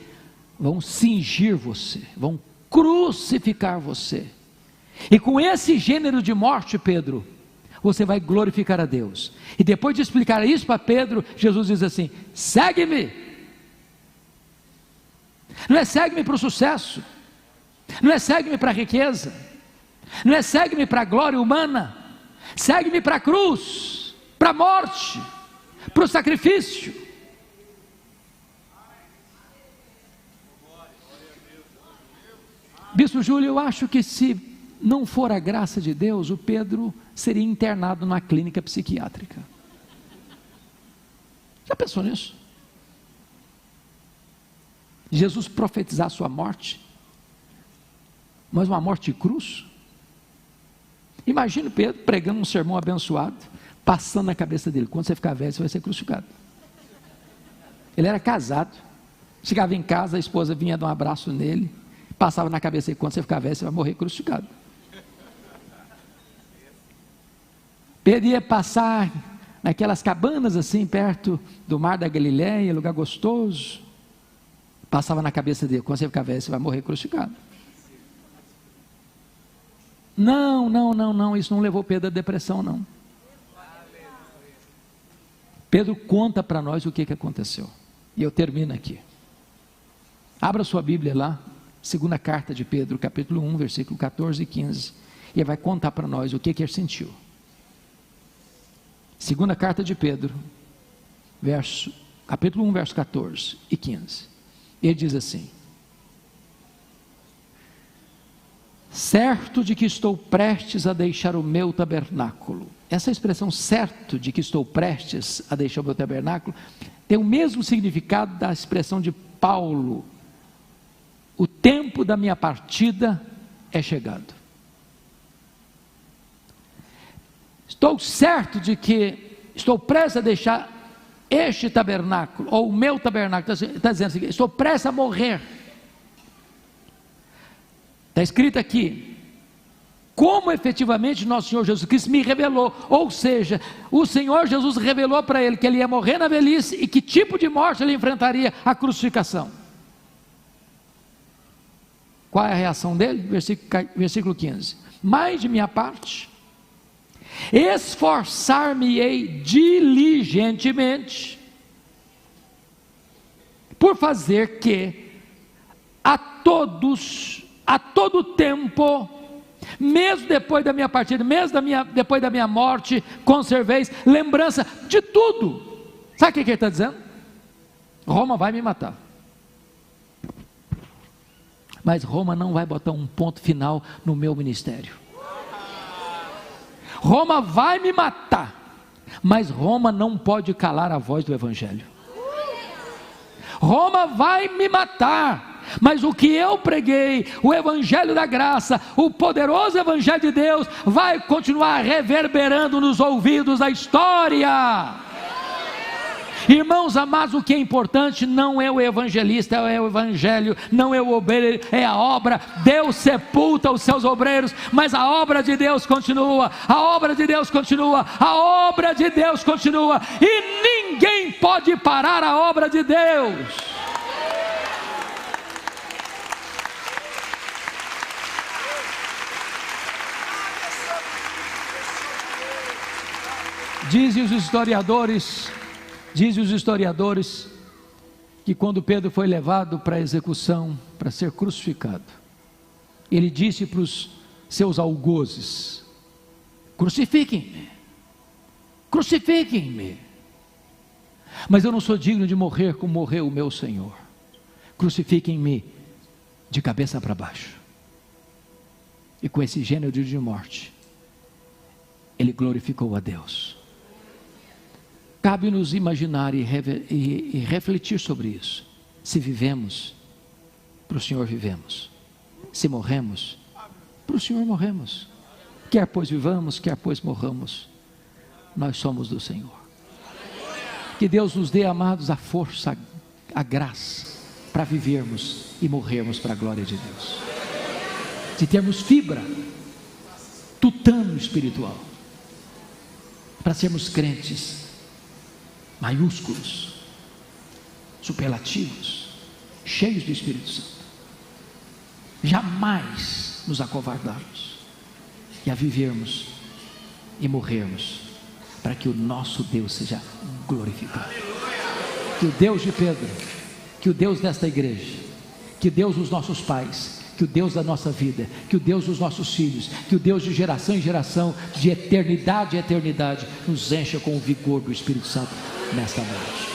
vão cingir você, vão crucificar você. E com esse gênero de morte, Pedro, você vai glorificar a Deus. E depois de explicar isso para Pedro, Jesus diz assim: segue-me. Não é segue-me para o sucesso, não é segue-me para a riqueza, não é segue-me para a glória humana, segue-me para a cruz, para a morte, para o sacrifício. Bispo Júlio, eu acho que se não for a graça de Deus, o Pedro seria internado numa clínica psiquiátrica. Já pensou nisso? Jesus profetizar a sua morte, mas uma morte de cruz. Imagina Pedro pregando um sermão abençoado, passando na cabeça dele: quando você ficar velho, você vai ser crucificado. Ele era casado, chegava em casa, a esposa vinha dar um abraço nele, passava na cabeça dele: quando você ficar velho, você vai morrer crucificado. Pedro ia passar naquelas cabanas assim, perto do mar da Galileia, lugar gostoso. Passava na cabeça dele: quando você ficar velho, você vai morrer crucificado. Não, isso não levou Pedro à depressão, não. Pedro conta para nós o que aconteceu, e eu termino aqui. Abra sua Bíblia lá, segunda carta de Pedro, capítulo 1, versículo 14 e 15, e ele vai contar para nós o que ele sentiu. Segunda carta de Pedro, capítulo 1, verso 14 e 15, ele diz assim: certo de que estou prestes a deixar o meu tabernáculo. Essa expressão, certo de que estou prestes a deixar o meu tabernáculo, tem o mesmo significado da expressão de Paulo: o tempo da minha partida é chegado. Estou certo de que estou prestes a deixar este tabernáculo, ou o meu tabernáculo. Está dizendo assim: estou prestes a morrer. Está escrito aqui: como efetivamente nosso Senhor Jesus Cristo me revelou. Ou seja, o Senhor Jesus revelou para ele que ele ia morrer na velhice e que tipo de morte ele enfrentaria: a crucificação. Qual é a reação dele? Versículo 15: mas de minha parte, esforçar-me-ei diligentemente por fazer que a todo tempo, mesmo depois da minha partida, mesmo depois da minha morte, conserveis lembrança de tudo. Sabe o que ele está dizendo? Roma vai me matar, mas Roma não vai botar um ponto final no meu ministério. Roma vai me matar, mas Roma não pode calar a voz do Evangelho. Roma vai me matar, mas o que eu preguei, o Evangelho da graça, o poderoso Evangelho de Deus, vai continuar reverberando nos ouvidos da história. Irmãos amados, o que é importante não é o evangelista, é o evangelho, não é o obreiro, é a obra. Deus sepulta os seus obreiros, mas a obra de Deus continua, a obra de Deus continua, a obra de Deus continua, e ninguém pode parar a obra de Deus. Dizem os historiadores que quando Pedro foi levado para a execução, para ser crucificado, ele disse para os seus algozes: crucifiquem-me, crucifiquem-me, mas eu não sou digno de morrer como morreu o meu Senhor. Crucifiquem-me de cabeça para baixo. E com esse gênero de morte, ele glorificou a Deus. Cabe-nos imaginar e refletir sobre isso. Se vivemos, para o Senhor vivemos. Se morremos, para o Senhor morremos. Quer pois vivamos, quer pois morramos, nós somos do Senhor. Que Deus nos dê, amados, a força, a graça, para vivermos e morrermos para a glória de Deus. De termos fibra, tutano espiritual, para sermos crentes maiúsculos, superlativos, cheios do Espírito Santo, jamais nos acovardarmos, e a vivermos e morrermos, para que o nosso Deus seja glorificado. Que o Deus de Pedro, que o Deus desta igreja, que o Deus dos nossos pais, que o Deus da nossa vida, que o Deus dos nossos filhos, que o Deus de geração em geração, de eternidade em eternidade, nos encha com o vigor do Espírito Santo nesta noite.